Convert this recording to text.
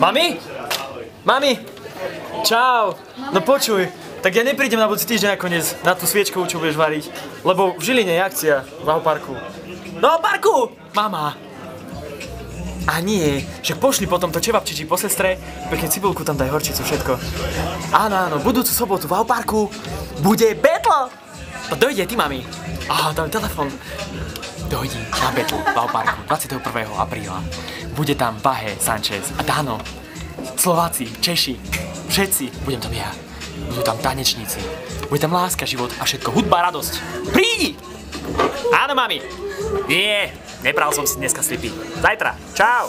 Mami? Mami? Čau. No počuj, tak ja neprídem na budúci týždeň nakoniec na tú sviečkovú, čo budeš variť. Lebo v Žiline je akcia v Auparku. No parku! Mama. A nie, však pošli potom to čevapčiči po sestre, pekne cibulku tam daj, horčicu, všetko. Áno, budúcu sobotu v Auparku bude battle! No dojde, ty mami. Daj telefon. Dojdi na battle v Auparku 21. apríla. Bude tam Bahe, Sanchez a Dano. Slováci, Češi, všetci, budem tam ja. Budú tam tanečníci, bude tam láska, život a všetko, hudba, radosť. Prídi! Áno, mami. Nie, nebral som si dneska slipy. Zajtra, čau!